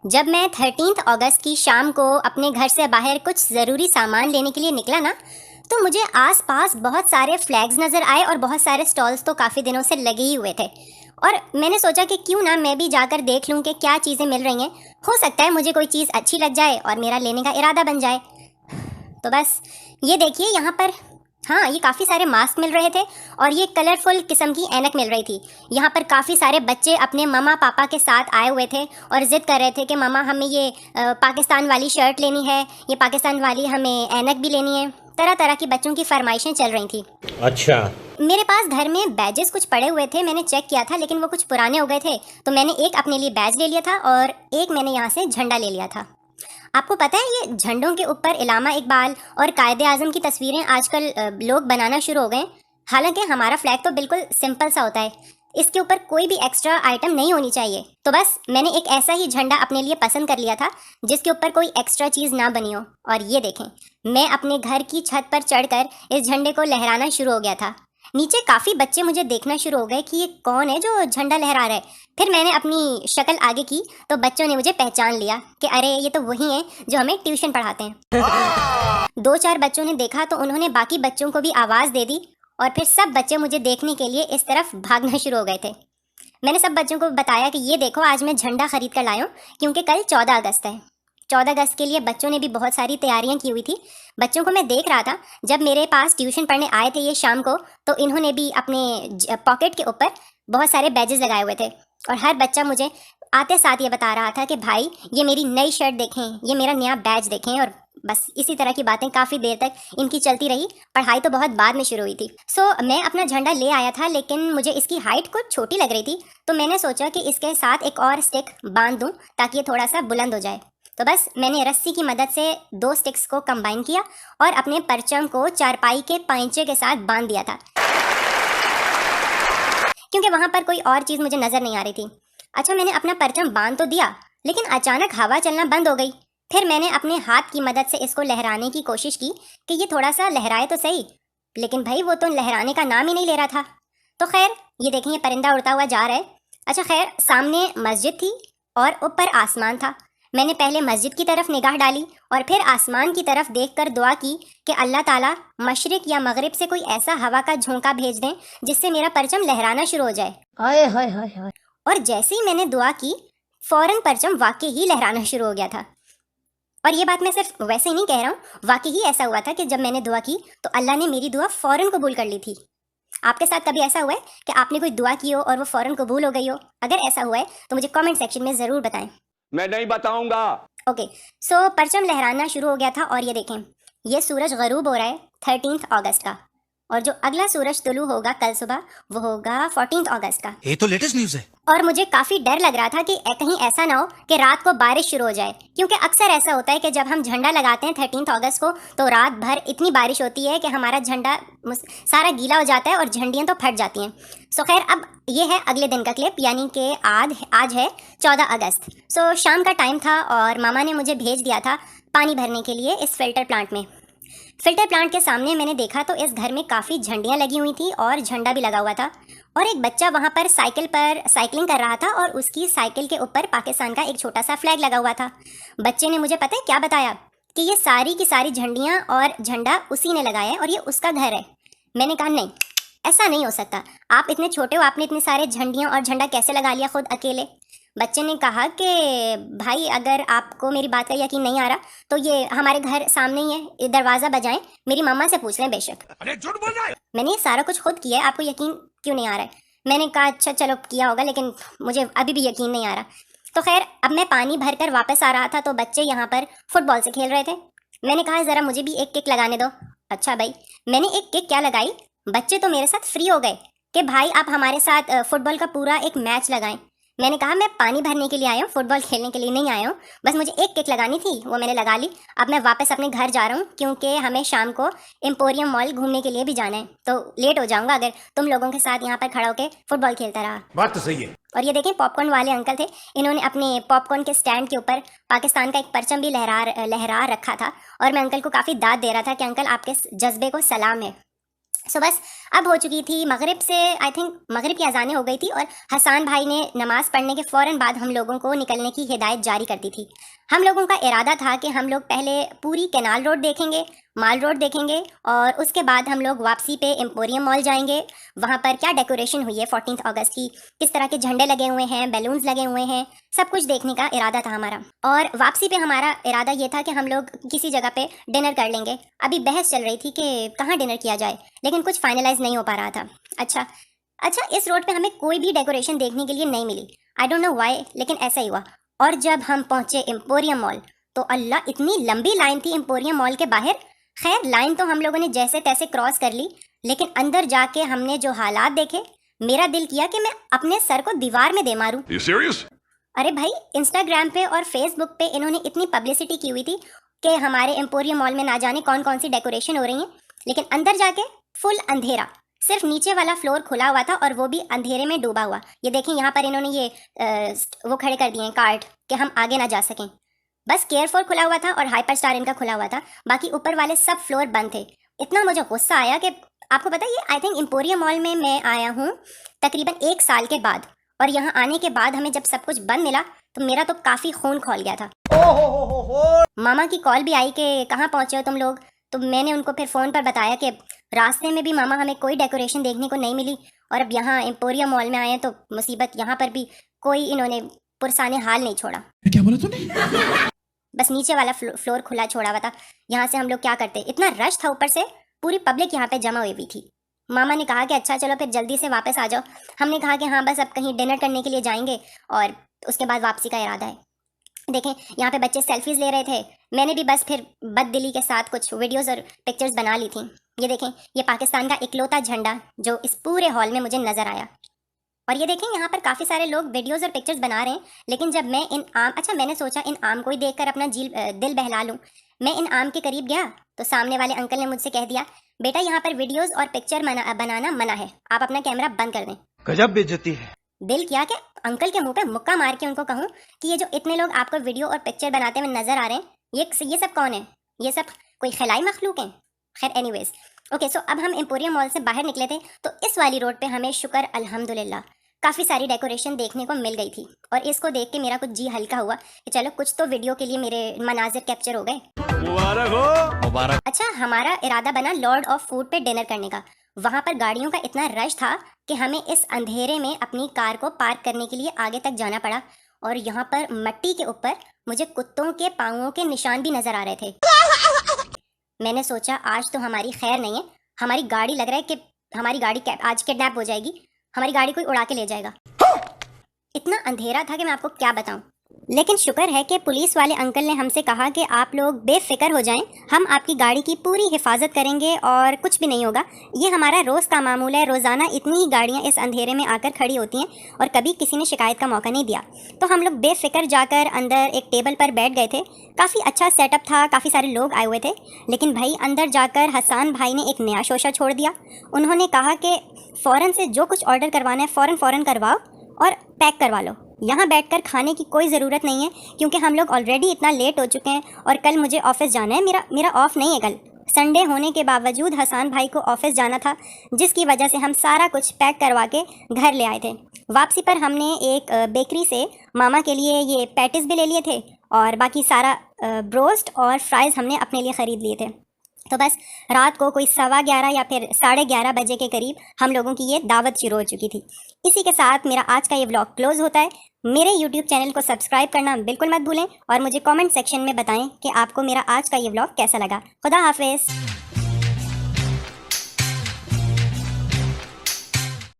जब मैं 13 अगस्त की शाम को अपने घर से बाहर कुछ ज़रूरी सामान लेने के लिए निकला ना, तो मुझे आसपास बहुत सारे फ्लैग्स नज़र आए और बहुत सारे स्टॉल्स तो काफ़ी दिनों से लगे ही हुए थे। और मैंने सोचा कि क्यों ना मैं भी जाकर देख लूँ कि क्या चीज़ें मिल रही हैं। हो सकता है मुझे कोई चीज़ अच्छी लग जाए और मेरा लेने का इरादा बन जाए। तो बस ये देखिए यहाँ पर, हाँ, ये काफ़ी सारे मास्क मिल रहे थे और ये कलरफुल किस्म की ऐनक मिल रही थी। यहाँ पर काफ़ी सारे बच्चे अपने मम्मा पापा के साथ आए हुए थे और ज़िद कर रहे थे कि मम्मा हमें ये पाकिस्तान वाली शर्ट लेनी है, ये पाकिस्तान वाली हमें ऐनक भी लेनी है। तरह तरह की बच्चों की फरमाइशें चल रही थी। अच्छा। मेरे पास घर में बैजेस कुछ पड़े हुए थे, मैंने चेक किया था लेकिन वो कुछ पुराने हो गए थे, तो मैंने एक अपने लिए बैज ले लिया था और एक मैंने यहाँ से झंडा ले लिया था। आपको पता है ये झंडों के ऊपर इलामा इकबाल और कायदे आज़म की तस्वीरें आजकल लोग बनाना शुरू हो गए। हालांकि हमारा फ्लैग तो बिल्कुल सिंपल सा होता है, इसके ऊपर कोई भी एक्स्ट्रा आइटम नहीं होनी चाहिए। तो बस मैंने एक ऐसा ही झंडा अपने लिए पसंद कर लिया था जिसके ऊपर कोई एक्स्ट्रा चीज़ ना बनी हो। और ये देखें, मैं अपने घर की छत पर चढ़कर इस झंडे को लहराना शुरू हो गया था। नीचे काफ़ी बच्चे मुझे देखना शुरू हो गए कि ये कौन है जो झंडा लहरा रहा है। फिर मैंने अपनी शक्ल आगे की तो बच्चों ने मुझे पहचान लिया कि अरे ये तो वही हैं जो हमें ट्यूशन पढ़ाते हैं। दो चार बच्चों ने देखा तो उन्होंने बाकी बच्चों को भी आवाज़ दे दी और फिर सब बच्चे मुझे देखने के लिए इस तरफ भागना शुरू हो गए थे। मैंने सब बच्चों को बताया कि ये देखो, आज मैं झंडा खरीद कर लाया हूँ क्योंकि कल 14 अगस्त है। 14 अगस्त के लिए बच्चों ने भी बहुत सारी तैयारियां की हुई थी। बच्चों को मैं देख रहा था, जब मेरे पास ट्यूशन पढ़ने आए थे ये शाम को, तो इन्होंने भी अपने पॉकेट के ऊपर बहुत सारे बैजेस लगाए हुए थे और हर बच्चा मुझे आते साथ ये बता रहा था कि भाई ये मेरी नई शर्ट देखें, ये मेरा नया बैज देखें। और बस इसी तरह की बातें काफ़ी देर तक इनकी चलती रही। पढ़ाई तो बहुत बाद में शुरू हुई थी। मैं अपना झंडा ले आया था लेकिन मुझे इसकी हाइट कुछ छोटी लग रही थी, तो मैंने सोचा कि इसके साथ एक और स्टिक बांध दूं ताकि ये थोड़ा सा बुलंद हो जाए। तो बस मैंने रस्सी की मदद से दो स्टिक्स को कंबाइन किया और अपने परचम को चारपाई के पाइंचे के साथ बांध दिया था क्योंकि वहां पर कोई और चीज़ मुझे नज़र नहीं आ रही थी। अच्छा, मैंने अपना परचम बांध तो दिया लेकिन अचानक हवा चलना बंद हो गई। फिर मैंने अपने हाथ की मदद से इसको लहराने की कोशिश की कि ये थोड़ा सा लहराए तो सही, लेकिन भाई वो तो लहराने का नाम ही नहीं ले रहा था। तो खैर ये देखें, ये परिंदा उड़ता हुआ जा रहा है। अच्छा खैर, सामने मस्जिद थी और ऊपर आसमान था। मैंने पहले मस्जिद की तरफ निगाह डाली और फिर आसमान की तरफ देखकर दुआ की कि अल्लाह ताला मशरिक या मगरिब से कोई ऐसा हवा का झोंका भेज दें जिससे मेरा परचम लहराना शुरू हो जाए। हाय हाय हाय हाय। और जैसे ही मैंने दुआ की, फौरन परचम वाकई ही लहराना शुरू हो गया था। और ये बात मैं सिर्फ वैसे ही नहीं कह रहा हूँ, वाकई ही ऐसा हुआ था कि जब मैंने दुआ की तो अल्लाह ने मेरी दुआ फौरन कबूल कर ली थी। आपके साथ कभी ऐसा हुआ है कि आपने कोई दुआ की हो और वो फौरन कबूल हो गई हो? अगर ऐसा हुआ है तो मुझे कमेंट सेक्शन में ज़रूर बताएं। मैं नहीं बताऊंगा। ओके, परचम लहराना शुरू हो गया था और ये देखें, ये सूरज गरूब हो रहा है 13 अगस्त का, और जो अगला सूरज तुलू होगा कल सुबह वो होगा 14 अगस्त का। ये तो लेटेस्ट न्यूज़ है। और मुझे काफ़ी डर लग रहा था कि कहीं ऐसा ना हो कि रात को बारिश शुरू हो जाए, क्योंकि अक्सर ऐसा होता है कि जब हम झंडा लगाते हैं 13 अगस्त को तो रात भर इतनी बारिश होती है कि हमारा झंडा सारा गीला हो जाता है और झंडियाँ तो फट जाती हैं। खैर, अब ये है अगले दिन का क्लिप, यानी कि आज है 14 अगस्त। शाम का टाइम था और मामा ने मुझे भेज दिया था पानी भरने के लिए इस फिल्टर प्लांट में। फिल्टर प्लांट के सामने मैंने देखा तो इस घर में काफ़ी झंडियाँ लगी हुई थी और झंडा भी लगा हुआ था, और एक बच्चा वहाँ पर साइकिल पर साइकिलिंग कर रहा था और उसकी साइकिल के ऊपर पाकिस्तान का एक छोटा सा फ्लैग लगा हुआ था। बच्चे ने मुझे पता है क्या बताया कि ये सारी की सारी झंडियाँ और झंडा उसी ने लगाया है और ये उसका घर है। मैंने कहा नहीं, ऐसा नहीं हो सकता, आप इतने छोटे हो, आपने इतने सारे झंडियाँ और झंडा कैसे लगा लिया खुद अकेले? बच्चे ने कहा कि भाई अगर आपको मेरी बात का यकीन नहीं आ रहा तो ये हमारे घर सामने ही है, दरवाज़ा बजाएं, मेरी मम्मा से पूछ लें बेशक। अरे झूठ बोल रहा है। मैंने ये सारा कुछ खुद किया है, आपको यकीन क्यों नहीं आ रहा है? मैंने कहा अच्छा चलो किया होगा लेकिन मुझे अभी भी यकीन नहीं आ रहा। तो खैर, अब मैं पानी भर कर वापस आ रहा था तो बच्चे यहाँ पर फुटबॉल से खेल रहे थे। मैंने कहा ज़रा मुझे भी एक किक लगाने दो। अच्छा भाई, मैंने एक किक क्या लगाई, बच्चे तो मेरे साथ फ्री हो गए कि भाई आप हमारे साथ फुटबॉल का पूरा एक मैच लगाएं। मैंने कहा मैं पानी भरने के लिए आया हूँ, फुटबॉल खेलने के लिए नहीं आया हूँ, बस मुझे एक किक लगानी थी, वो मैंने लगा ली। अब मैं वापस अपने घर जा रहा हूँ क्योंकि हमें शाम को एम्पोरियम मॉल घूमने के लिए भी जाना है, तो लेट हो जाऊँगा अगर तुम लोगों के साथ यहाँ पर खड़ा होकर फुटबॉल खेलता रहा। बात तो सही है। और ये देखें, पॉपकॉर्न वाले अंकल थे, इन्होंने अपने पॉपकॉर्न के स्टैंड के ऊपर पाकिस्तान का एक परचम भी लहरा रखा था और मैं अंकल को काफ़ी दाद दे रहा था कि अंकल आपके जज्बे को सलाम है। सो बस अब हो चुकी थी मगरिब से, आई थिंक मगरिब की अजानें हो गई थी और हसान भाई ने नमाज़ पढ़ने के फ़ौरन बाद हम लोगों को निकलने की हिदायत जारी कर दी थी। हम लोगों का इरादा था कि हम लोग पहले पूरी कैनाल रोड देखेंगे, माल रोड देखेंगे और उसके बाद हम लोग वापसी पे एम्पोरियम मॉल जाएंगे। वहाँ पर क्या डेकोरेशन हुई है 14 अगस्त की, किस तरह के झंडे लगे हुए हैं, बैलून्स लगे हुए हैं, सब कुछ देखने का इरादा था हमारा। और वापसी पे हमारा इरादा ये था कि हम लोग किसी जगह पे डिनर कर लेंगे। अभी बहस चल रही थी कि कहाँ डिनर किया जाए, लेकिन कुछ फाइनलाइज नहीं हो पा रहा था। अच्छा, इस रोड पे हमें कोई भी डेकोरेशन देखने के लिए नहीं मिली। आई डोंट नो व्हाई, लेकिन ऐसा ही हुआ। और जब हम पहुंचे एम्पोरियम मॉल तो अल्लाह, इतनी लंबी लाइन थी एम्पोरियम मॉल के बाहर। खैर, लाइन तो हम लोगों ने जैसे तैसे क्रॉस कर ली, लेकिन अंदर जाके हमने जो हालात देखे, मेरा दिल किया कि मैं अपने सर को दीवार में दे मारूं। You serious? अरे भाई, इंस्टाग्राम पे और फेसबुक पे इन्होंने इतनी पब्लिसिटी की हुई थी कि हमारे एम्पोरियम मॉल में ना जाने कौन कौन सी डेकोरेशन हो रही है, लेकिन अंदर जाके फुल अंधेरा। सिर्फ नीचे वाला फ्लोर खुला हुआ था और वो भी अंधेरे में डूबा हुआ। ये देखें, यहाँ पर इन्होंने ये वो खड़े कर दिए हैं कार्ड कि हम आगे ना जा सकें। बस केयरफॉर खुला हुआ था और हाइपर स्टार इनका खुला हुआ था, बाकी ऊपर वाले सब फ्लोर बंद थे। इतना मुझे गुस्सा आया कि आपको पता है, ये आई थिंक एम्पोरियम मॉल में मैं आया हूँ तकरीबन 1 साल के बाद, और यहाँ आने के बाद हमें जब सब कुछ बंद मिला तो मेरा तो काफ़ी खून खौल गया था। मामा की कॉल भी आई कि कहाँ पहुँचे हो तुम लोग, तो मैंने उनको फिर फ़ोन पर बताया कि रास्ते में भी मामा हमें कोई डेकोरेशन देखने को नहीं मिली, और अब यहाँ एम्पोरियम मॉल में आए हैं तो मुसीबत, यहाँ पर भी कोई इन्होंने पुरसाने हाल नहीं छोड़ा। क्या बोला तूने? बस नीचे वाला फ्लोर खुला छोड़ा हुआ था। यहाँ से हम लोग क्या करते, इतना रश था, ऊपर से पूरी पब्लिक यहाँ पे जमा हुई हुई थी। मामा ने कहा कि अच्छा चलो फिर जल्दी से वापस आ जाओ। हमने कहा कि हाँ बस अब कहीं डिनर करने के लिए जाएंगे और उसके बाद वापसी का इरादा है। देखें, यहाँ पे बच्चे सेल्फीज ले रहे थे, मैंने भी बस फिर बददिली के साथ कुछ वीडियोस और पिक्चर्स बना ली थी। ये देखें, ये पाकिस्तान का इकलौता झंडा जो इस पूरे हॉल में मुझे नज़र आया। और ये देखें, यहाँ पर काफ़ी सारे लोग वीडियोस और पिक्चर्स बना रहे हैं, लेकिन जब मैं इन आम, अच्छा मैंने सोचा इन आम को ही देखकर अपना दिल बहला लूँ। मैं इन आम के करीब गया तो सामने वाले अंकल ने मुझसे कह दिया, बेटा यहाँ पर वीडियोस और पिक्चर बनाना मना है, आप अपना कैमरा बंद कर दें। गजब बेइज्जती है। दिल किया कि अंकल के मुंह पे मुक्का मार के उनको कहूँ कि ये जो इतने लोग आपको वीडियो और पिक्चर बनाते हुए नजर आ रहे हैं, ये सब कौन है, ये सब कोई खिलाई मखलूक हैं। खैर एनीवेज, ओके, सो अब हम एम्पोरियम मॉल से बाहर निकले थे तो इस वाली रोड पे हमें शुक्र अल्हम्दुलिल्लाह काफ़ी सारी डेकोरेशन देखने को मिल गई थी, और इसको देख के मेरा कुछ जी हल्का हुआ कि चलो कुछ तो वीडियो के लिए मेरे मनाजिर कैप्चर हो गए। मुबारक हो, मुबारक। अच्छा, हमारा इरादा बना लॉर्ड ऑफ फूड पे डिनर करने का। वहाँ पर गाड़ियों का इतना रश था कि हमें इस अंधेरे में अपनी कार को पार्क करने के लिए आगे तक जाना पड़ा, और यहाँ पर मिट्टी के ऊपर मुझे कुत्तों के पाँवों के निशान भी नजर आ रहे थे। मैंने सोचा आज तो हमारी खैर नहीं है, हमारी गाड़ी लग रहा है कि हमारी गाड़ी आज किडनैप हो जाएगी, हमारी गाड़ी कोई उड़ा के ले जाएगा। इतना अंधेरा था कि मैं आपको क्या बताऊं। लेकिन शुक्र है कि पुलिस वाले अंकल ने हमसे कहा कि आप लोग बेफिक्र हो जाएं, हम आपकी गाड़ी की पूरी हिफाजत करेंगे और कुछ भी नहीं होगा। ये हमारा रोज़ का मामूल है, रोज़ाना इतनी ही गाड़ियाँ इस अंधेरे में आकर खड़ी होती हैं और कभी किसी ने शिकायत का मौका नहीं दिया। तो हम लोग बेफिक्र जाकर अंदर एक टेबल पर बैठ गए थे। काफ़ी अच्छा सेटअप था, काफ़ी सारे लोग आए हुए थे, लेकिन भाई अंदर जाकर हसान भाई ने एक नया शोशा छोड़ दिया। उन्होंने कहा कि फ़ौरन से जो कुछ ऑर्डर करवाना है फ़ौरन करवाओ और पैक करवा लो, यहाँ बैठकर खाने की कोई ज़रूरत नहीं है, क्योंकि हम लोग ऑलरेडी इतना लेट हो चुके हैं और कल मुझे ऑफिस जाना है। मेरा ऑफ नहीं है, कल संडे होने के बावजूद हसान भाई को ऑफिस जाना था, जिसकी वजह से हम सारा कुछ पैक करवा के घर ले आए थे। वापसी पर हमने एक बेकरी से मामा के लिए ये पैटिस भी ले लिए थे और बाकी सारा ब्रोस्ट और फ्राइज़ हमने अपने लिए ख़रीद लिए थे। तो बस रात को कोई 11:15 या फिर 11:30 बजे के करीब हम लोगों की ये दावत शुरू हो चुकी थी। इसी के साथ मेरा आज का ये व्लॉग क्लोज़ होता है। मेरे YouTube चैनल को सब्सक्राइब करना बिल्कुल मत भूलें और मुझे कमेंट सेक्शन में बताएं कि आपको मेरा आज का ये व्लॉग कैसा लगा। खुदा हाफिज़।